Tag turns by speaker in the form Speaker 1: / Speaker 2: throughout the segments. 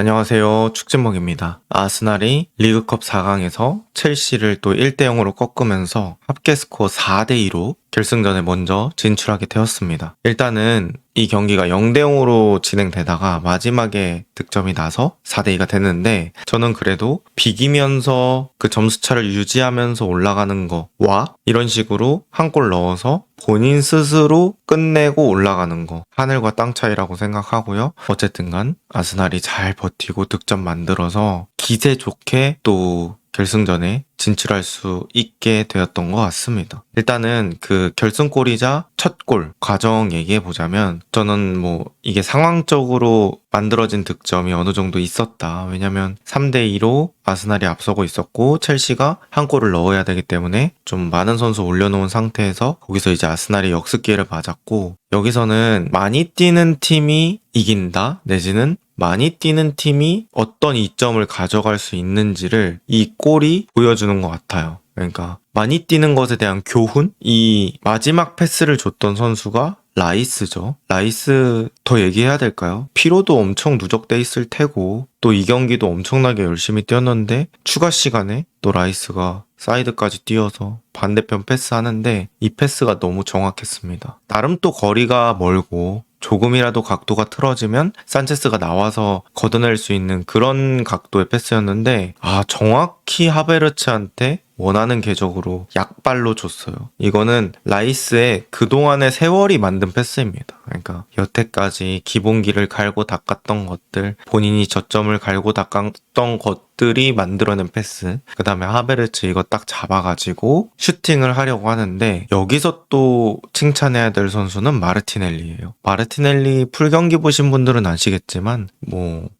Speaker 1: 안녕하세요. 축진먹입니다. 아스날이 리그컵 4강에서 첼시를 또 1대 0으로 꺾으면서 합계 스코어 4대 2로 결승전에 먼저 진출하게 되었습니다. 일단은 이 경기가 0대 0으로 진행되다가 마지막에 득점이 나서 4대 2가 됐는데, 저는 그래도 비기면서 그 점수차를 유지하면서 올라가는 거와 이런 식으로 한 골 넣어서 본인 스스로 끝내고 올라가는 거, 하늘과 땅 차이라고 생각하고요. 어쨌든 간 아스날이 잘 버티고 득점 만들어서 기세 좋게 또 결승전에 진출할 수 있게 되었던 것 같습니다. 일단은 그 결승골이자 첫 골 과정 얘기해 보자면, 저는 이게 상황적으로 만들어진 득점이 어느 정도 있었다. 왜냐면 3대 2로 아스날이 앞서고 있었고 첼시가 한 골을 넣어야 되기 때문에 좀 많은 선수 올려놓은 상태에서 거기서 이제 아스날이 역습 기회를 맞았고, 여기서는 많이 뛰는 팀이 이긴다 내지는 많이 뛰는 팀이 어떤 이점을 가져갈 수 있는지를 이 골이 보여주는 것 같아요. 그러니까 많이 뛰는 것에 대한 교훈? 이 마지막 패스를 줬던 선수가 라이스죠. 라이스 더 얘기해야 될까요? 피로도 엄청 누적돼 있을 테고 또 이 경기도 엄청나게 열심히 뛰었는데 추가 시간에 또 라이스가 사이드까지 뛰어서 반대편 패스하는데 이 패스가 너무 정확했습니다. 나름 또 거리가 멀고 조금이라도 각도가 틀어지면 산체스가 나와서 걷어낼 수 있는 그런 각도의 패스였는데, 정확히 하베르츠한테 원하는 궤적으로 약발로 줬어요. 이거는 라이스의 그동안의 세월이 만든 패스입니다. 그러니까 여태까지 기본기를 갈고 닦았던 것들, 본인이 저점을 갈고 닦았던 것들이 만들어낸 패스. 그 다음에 하베르츠 이거 딱 잡아가지고 슈팅을 하려고 하는데, 여기서 또 칭찬해야 될 선수는 마르티넬리예요. 마르티넬리 풀경기 보신 분들은 아시겠지만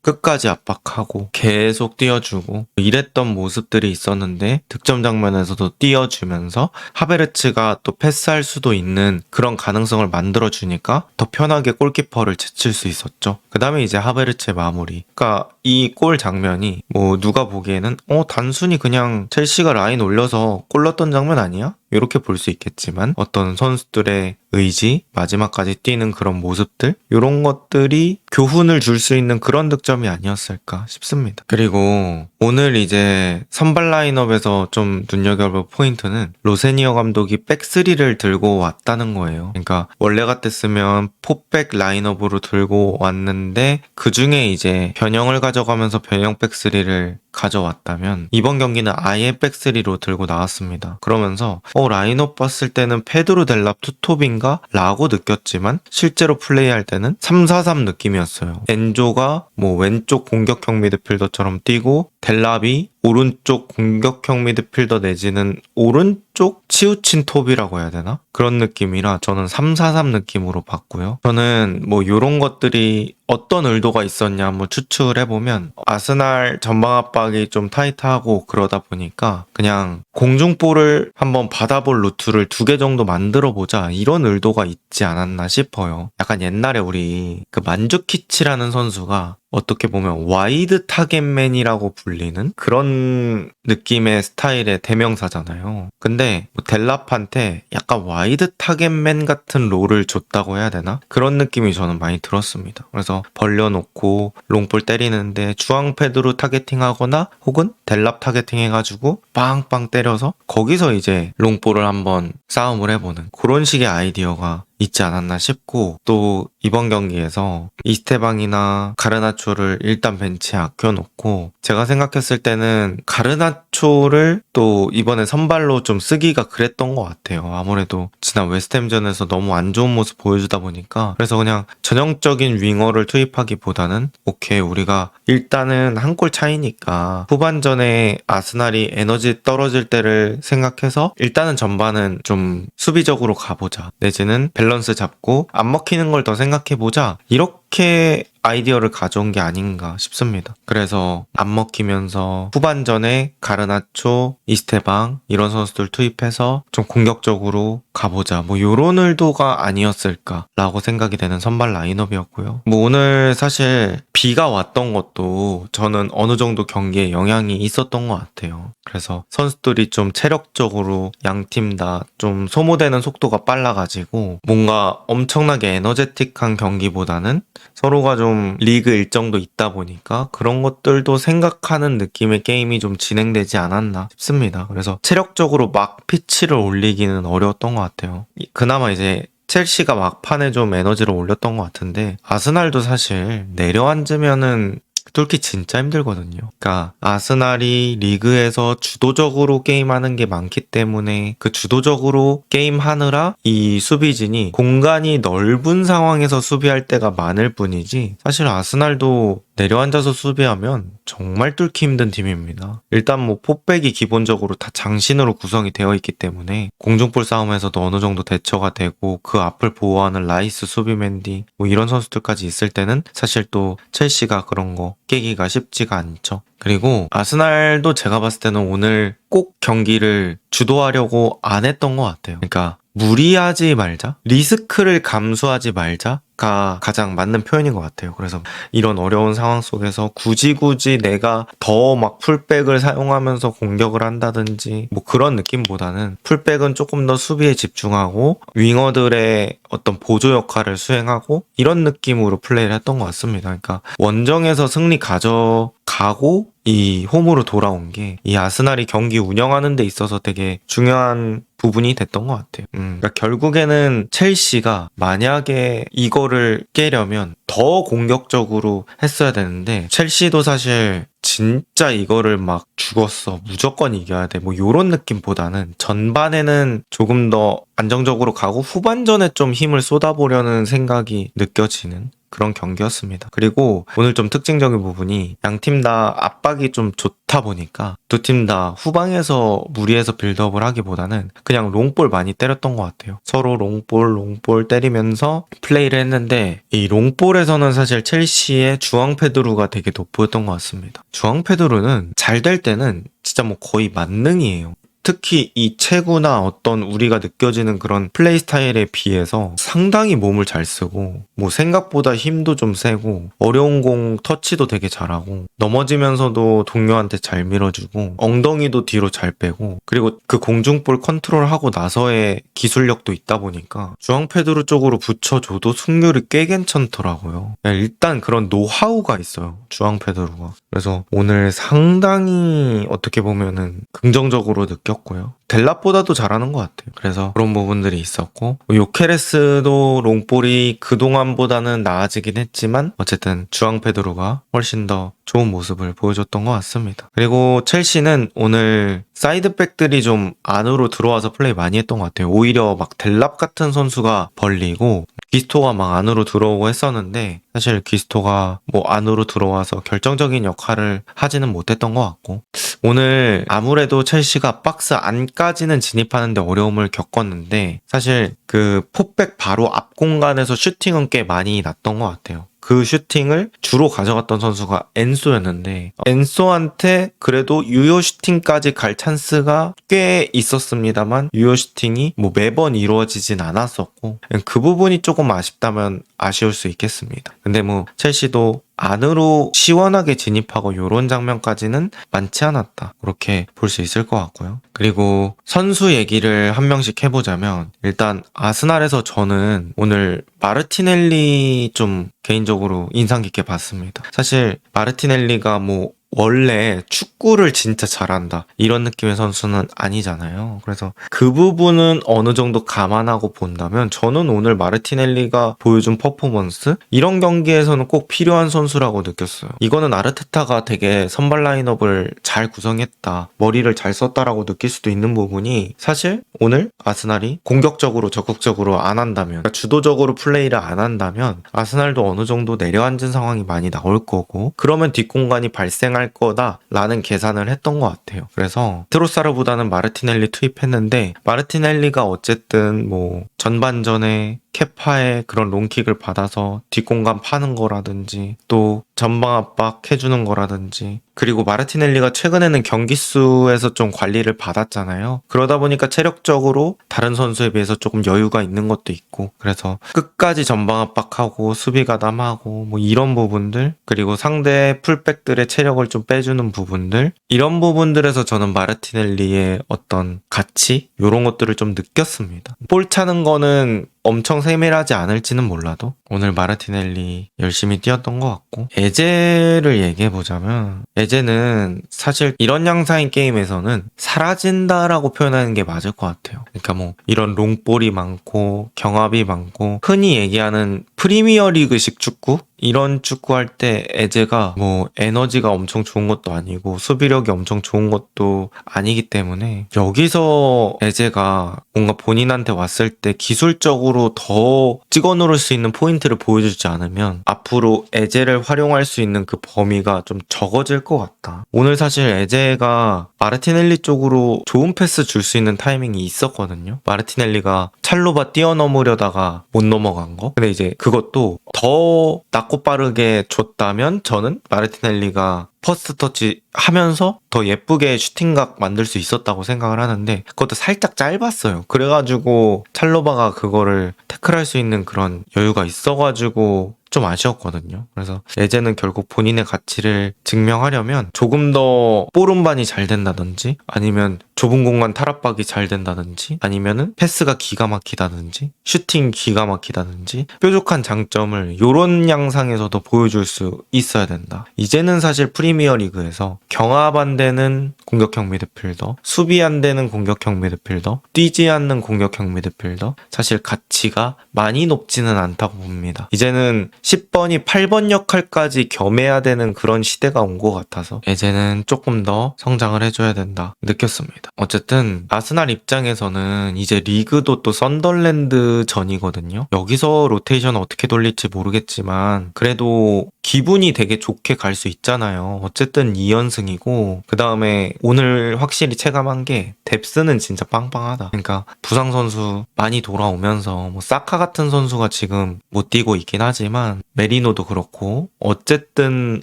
Speaker 1: 끝까지 압박하고 계속 뛰어주고 이랬던 모습들이 있었는데, 득점 장면에서도 띄워주면서 하베르츠가 또 패스할 수도 있는 그런 가능성을 만들어주니까 더 편하게 골키퍼를 제칠 수 있었죠. 그 다음에 이제 하베르츠의 마무리. 그러니까 이 골 장면이 누가 보기에는 단순히 그냥 첼시가 라인 올려서 골 넣었던 장면 아니야? 이렇게 볼 수 있겠지만, 어떤 선수들의 의지, 마지막까지 뛰는 그런 모습들, 이런 것들이 교훈을 줄 수 있는 그런 득점이 아니었을까 싶습니다. 그리고 오늘 이제 선발 라인업에서 좀 눈여겨볼 포인트는 로세니어 감독이 백3를 들고 왔다는 거예요. 그러니까 원래 같았으면 포백 라인업으로 들고 왔는데 그 중에 이제 변형을 가져가면서 변형 백3를 가져왔다면, 이번 경기는 아예 백3로 들고 나왔습니다. 그러면서 라인업 봤을 때는 페드로 델랍 투톱인가? 라고 느꼈지만 실제로 플레이할 때는 3-4-3 느낌이었어요. 엔조가 왼쪽 공격형 미드필더처럼 뛰고 델랍이 오른쪽 공격형 미드필더 내지는 오른쪽 치우친 톱이라고 해야 되나? 그런 느낌이라 저는 3-4-3 느낌으로 봤고요. 저는 요런 것들이 어떤 의도가 있었냐 한번 추측을 해보면, 아스날 전방 압박이 좀 타이트하고 그러다 보니까 그냥 공중볼을 한번 받아볼 루트를 2개 정도 만들어보자, 이런 의도가 있지 않았나 싶어요. 약간 옛날에 우리 그 만주키치라는 선수가 어떻게 보면 와이드 타겟맨이라고 불리는 그런 느낌의 스타일의 대명사잖아요. 근데 델랍한테 약간 와이드 타겟맨 같은 롤을 줬다고 해야 되나? 그런 느낌이 저는 많이 들었습니다. 그래서 벌려놓고 롱볼 때리는데 주앙 패드로 타겟팅하거나 혹은 델랍 타겟팅 해가지고 빵빵 때려서 거기서 이제 롱볼을 한번 싸움을 해보는 그런 식의 아이디어가 있지 않았나 싶고, 또 이번 경기에서 이스테방이나 가르나초를 일단 벤치에 아껴놓고, 제가 생각했을 때는 가르나초를 또 이번에 선발로 좀 쓰기가 그랬던 것 같아요. 아무래도 지난 웨스트햄전에서 너무 안 좋은 모습 보여주다 보니까. 그래서 그냥 전형적인 윙어를 투입하기보다는 오케이, 우리가 일단은 한 골 차이니까 후반전에 아스날이 에너지 떨어질 때를 생각해서 일단은 전반은 좀 수비적으로 가보자, 내지는 밸런스 잡고 안 먹히는 걸 더 생각해보자, 이렇게 아이디어를 가져온 게 아닌가 싶습니다. 그래서 안 먹히면서 후반전에 가르나초, 이스테방 이런 선수들 투입해서 좀 공격적으로 가보자, 요런 의도가 아니었을까라고 생각이 되는 선발 라인업이었고요. 오늘 사실 비가 왔던 것도 저는 어느 정도 경기에 영향이 있었던 것 같아요. 그래서 선수들이 좀 체력적으로 양팀 다 좀 소모되는 속도가 빨라가지고 뭔가 엄청나게 에너제틱한 경기보다는 서로가 좀 좀 리그 일정도 있다 보니까 그런 것들도 생각하는 느낌의 게임이 좀 진행되지 않았나 싶습니다. 그래서 체력적으로 막 피치를 올리기는 어려웠던 것 같아요. 그나마 이제 첼시가 막판에 좀 에너지를 올렸던 것 같은데 아스날도 사실 내려앉으면은 뚫기 진짜 힘들거든요. 그러니까 아스날이 리그에서 주도적으로 게임하는 게 많기 때문에 그 주도적으로 게임하느라 이 수비진이 공간이 넓은 상황에서 수비할 때가 많을 뿐이지 사실 아스날도 내려앉아서 수비하면 정말 뚫기 힘든 팀입니다. 일단 뭐 포백이 기본적으로 다 장신으로 구성이 되어 있기 때문에 공중볼 싸움에서도 어느 정도 대처가 되고 그 앞을 보호하는 라이스, 수비맨디 뭐 이런 선수들까지 있을 때는 사실 또 첼시가 그런 거 깨기가 쉽지가 않죠. 그리고 아스날도 제가 봤을 때는 오늘 꼭 경기를 주도하려고 안 했던 것 같아요. 그러니까 무리하지 말자, 리스크를 감수하지 말자가 가장 맞는 표현인 것 같아요. 그래서 이런 어려운 상황 속에서 굳이 내가 더 막 풀백을 사용하면서 공격을 한다든지 뭐 그런 느낌보다는 풀백은 조금 더 수비에 집중하고 윙어들의 어떤 보조 역할을 수행하고 이런 느낌으로 플레이를 했던 것 같습니다. 그러니까 원정에서 승리 가져가고 이 홈으로 돌아온 게 이 아스날이 경기 운영하는 데 있어서 되게 중요한 부분이 됐던 것 같아요. 그러니까 결국에는 첼시가 만약에 이거를 깨려면 더 공격적으로 했어야 되는데 첼시도 사실 진짜 이거를 막 죽었어 무조건 이겨야 돼 뭐 요런 느낌보다는 전반에는 조금 더 안정적으로 가고 후반전에 좀 힘을 쏟아보려는 생각이 느껴지는 그런 경기였습니다. 그리고 오늘 좀 특징적인 부분이 양팀 다 압박이 좀 좋다 보니까 두 팀 다 후방에서 무리해서 빌드업을 하기보다는 그냥 롱볼 많이 때렸던 것 같아요. 서로 롱볼 때리면서 플레이를 했는데 이 롱볼에서는 사실 첼시의 주앙 페드루가 되게 돋보였던 것 같습니다. 주앙 페드루는 잘 될 때는 진짜 뭐 거의 만능이에요. 특히 이 체구나 어떤 우리가 느껴지는 그런 플레이 스타일에 비해서 상당히 몸을 잘 쓰고 뭐 생각보다 힘도 좀 세고 어려운 공 터치도 되게 잘하고 넘어지면서도 동료한테 잘 밀어주고 엉덩이도 뒤로 잘 빼고 그리고 그 공중볼 컨트롤하고 나서의 기술력도 있다 보니까 주앙페드루 쪽으로 붙여줘도 승률이 꽤 괜찮더라고요. 일단 그런 노하우가 있어요. 주앙페드루가. 그래서 오늘 상당히 어떻게 보면은 긍정적으로 느꼈고요. 델랍보다도 잘하는 것 같아요. 그래서 그런 부분들이 있었고 요케레스도 롱볼이 그동안보다는 나아지긴 했지만 어쨌든 주앙페드로가 훨씬 더 좋은 모습을 보여줬던 것 같습니다. 그리고 첼시는 오늘 사이드백들이 좀 안으로 들어와서 플레이 많이 했던 것 같아요. 오히려 막 델랍 같은 선수가 벌리고 기스토가 막 안으로 들어오고 했었는데 사실 기스토가 뭐 안으로 들어와서 결정적인 역할을 하지는 못했던 것 같고 오늘 아무래도 첼시가 박스 안까지는 진입하는데 어려움을 겪었는데 사실 그 포백 바로 앞 공간에서 슈팅은 꽤 많이 났던 것 같아요. 그 슈팅을 주로 가져갔던 선수가 엔소였는데 엔소한테 그래도 유효 슈팅까지 갈 찬스가 꽤 있었습니다만 유효 슈팅이 뭐 매번 이루어지진 않았었고 그 부분이 조금 아쉽다면 아쉬울 수 있겠습니다. 근데 뭐 첼시도 안으로 시원하게 진입하고 요런 장면까지는 많지 않았다. 그렇게 볼 수 있을 것 같고요. 그리고 선수 얘기를 한 명씩 해보자면 일단 아스날에서 저는 오늘 마르티넬리 좀 개인적으로 인상 깊게 봤습니다. 사실 마르티넬리가 뭐 원래 축구를 진짜 잘한다 이런 느낌의 선수는 아니잖아요. 그래서 그 부분은 어느 정도 감안하고 본다면 저는 오늘 마르티넬리가 보여준 퍼포먼스 이런 경기에서는 꼭 필요한 선수라고 느꼈어요. 이거는 아르테타가 되게 선발 라인업을 잘 구성했다 머리를 잘 썼다라고 느낄 수도 있는 부분이 사실 오늘 아스날이 공격적으로 적극적으로 안 한다면 그러니까 주도적으로 플레이를 안 한다면 아스날도 어느 정도 내려앉은 상황이 많이 나올 거고 그러면 뒷공간이 발생할 거다라는 계산을 했던 것 같아요. 그래서 트로사르보다는 마르티넬리 투입했는데 마르티넬리가 어쨌든 뭐 전반전에 케파의 그런 롱킥을 받아서 뒷공간 파는 거라든지 또 전방 압박 해주는 거라든지 그리고 마르티넬리가 최근에는 경기 수에서 좀 관리를 받았잖아요. 그러다 보니까 체력적으로 다른 선수에 비해서 조금 여유가 있는 것도 있고 그래서 끝까지 전방 압박하고 수비 가담하고 뭐 이런 부분들 그리고 상대 풀백들의 체력을 좀 빼주는 부분들 이런 부분들에서 저는 마르티넬리의 어떤 가치 이런 것들을 좀 느꼈습니다. 볼 차는 거는 엄청 세밀하지 않을지는 몰라도 오늘 마르티넬리 열심히 뛰었던 것 같고, 에제를 얘기해보자면 에제는 사실 이런 양상의 게임에서는 사라진다라고 표현하는 게 맞을 것 같아요. 그러니까 뭐 이런 롱볼이 많고 경합이 많고 흔히 얘기하는 프리미어리그식 축구? 이런 축구할 때 에제가 뭐 에너지가 엄청 좋은 것도 아니고 수비력이 엄청 좋은 것도 아니기 때문에 여기서 에제가 뭔가 본인한테 왔을 때 기술적으로 더 찍어 누를 수 있는 포인트를 보여주지 않으면 앞으로 에제를 활용할 수 있는 그 범위가 좀 적어질 것 같다. 오늘 사실 에제가 마르티넬리 쪽으로 좋은 패스 줄 수 있는 타이밍이 있었거든요. 마르티넬리가 찰로바 뛰어넘으려다가 못 넘어간 거. 근데 이제 그것도 더 낮고 빠르게 줬다면 저는 마르티넬리가 퍼스트 터치 하면서 더 예쁘게 슈팅각 만들 수 있었다고 생각을 하는데 그것도 살짝 짧았어요. 그래가지고 찰로바가 그거를 태클할 수 있는 그런 여유가 있어가지고 좀 아쉬웠거든요. 그래서 에제는 결국 본인의 가치를 증명하려면 조금 더 볼 운반이 잘 된다든지 아니면 좁은 공간 탈압박이 잘 된다든지 아니면은 패스가 기가 막히다든지 슈팅 기가 막히다든지 뾰족한 장점을 요런 양상에서도 보여줄 수 있어야 된다. 이제는 사실 프리미어 리그에서 경합 안 되는 공격형 미드필더, 수비 안 되는 공격형 미드필더, 뛰지 않는 공격형 미드필더, 사실 가치가 많이 높지는 않다고 봅니다. 이제는 10번이 8번 역할까지 겸해야 되는 그런 시대가 온 것 같아서 이제는 조금 더 성장을 해줘야 된다 느꼈습니다. 어쨌든 아스날 입장에서는 이제 리그도 또 썬덜랜드 전이거든요. 여기서 로테이션 어떻게 돌릴지 모르겠지만 그래도 기분이 되게 좋게 갈 수 있잖아요. 어쨌든 2연승이고 그 다음에 오늘 확실히 체감한 게 뎁스는 진짜 빵빵하다. 그러니까 부상 선수 많이 돌아오면서 뭐 사카 같은 선수가 지금 못 뛰고 있긴 하지만 메리노도 그렇고 어쨌든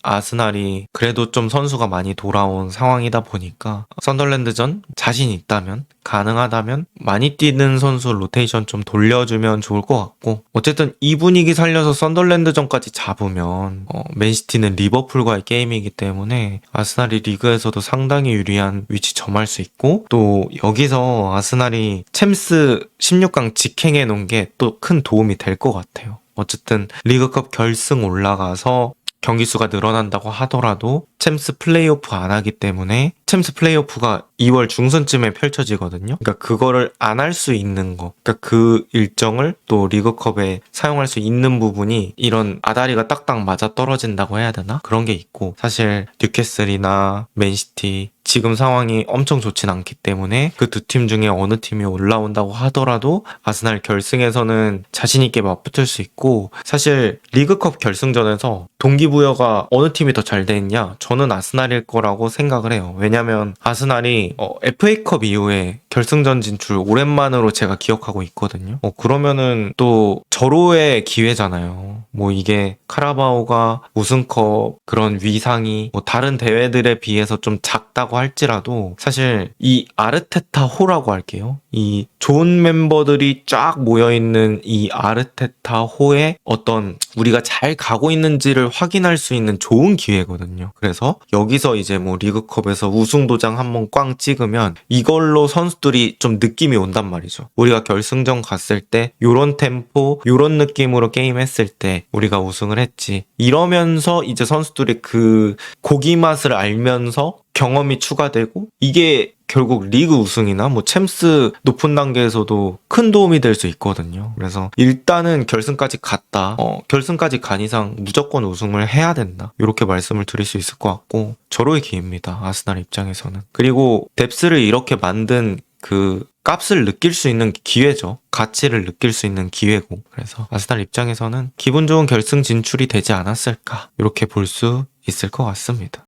Speaker 1: 아스날이 그래도 좀 선수가 많이 돌아온 상황이다 보니까 썬덜랜드전 자신 있다면 가능하다면 많이 뛰는 선수 로테이션 좀 돌려주면 좋을 것 같고 어쨌든 이 분위기 살려서 썬덜랜드전까지 잡으면 맨시티는 리버풀과의 게임이기 때문에 아스날이 리그에서도 상당히 유리한 위치 점할 수 있고 또 여기서 아스날이 챔스 16강 직행해 놓은 게 또 큰 도움이 될 것 같아요. 어쨌든 리그컵 결승 올라가서 경기 수가 늘어난다고 하더라도 챔스 플레이오프 안 하기 때문에 챔스 플레이오프가 2월 중순쯤에 펼쳐지거든요. 그러니까 그거를 안 할 수 있는 거, 그러니까 그 일정을 또 리그컵에 사용할 수 있는 부분이 이런 아다리가 딱딱 맞아 떨어진다고 해야 되나? 그런 게 있고 사실 뉴캐슬이나 맨시티 지금 상황이 엄청 좋진 않기 때문에 그 두 팀 중에 어느 팀이 올라온다고 하더라도 아스날 결승에서는 자신 있게 맞붙을 수 있고 사실 리그컵 결승전에서 동기부여가 어느 팀이 더 잘 돼 있냐? 저는 아스날일 거라고 생각을 해요. 왜냐면 아스날이 FA컵 이후에 결승전 진출 오랜만으로 제가 기억하고 있거든요. 그러면은 또 절호의 기회잖아요. 뭐 이게 카라바오가 우승컵 그런 위상이 뭐 다른 대회들에 비해서 좀 작다고 할지라도 사실 이 아르테타 호라고 할게요. 이 좋은 멤버들이 쫙 모여있는 이 아르테타 호에 어떤 우리가 잘 가고 있는지를 확인할 수 있는 좋은 기회거든요. 그래서 여기서 이제 뭐 리그컵에서 우승 도장 한번 꽝 찍으면 이걸로 선수들이 좀 느낌이 온단 말이죠. 우리가 결승전 갔을 때 요런 템포 요런 느낌으로 게임했을 때 우리가 우승을 했지. 이러면서 이제 선수들이 그 고기 맛을 알면서 경험이 추가되고 이게 결국 리그 우승이나 뭐 챔스 높은 단계에서도 큰 도움이 될 수 있거든요. 그래서 일단은 결승까지 갔다. 결승까지 간 이상 무조건 우승을 해야 된다. 이렇게 말씀을 드릴 수 있을 것 같고 절호의 기회입니다. 아스날 입장에서는. 그리고 뎁스를 이렇게 만든 그 값을 느낄 수 있는 기회죠. 가치를 느낄 수 있는 기회고. 그래서 아스날 입장에서는 기분 좋은 결승 진출이 되지 않았을까 이렇게 볼 수 있을 것 같습니다.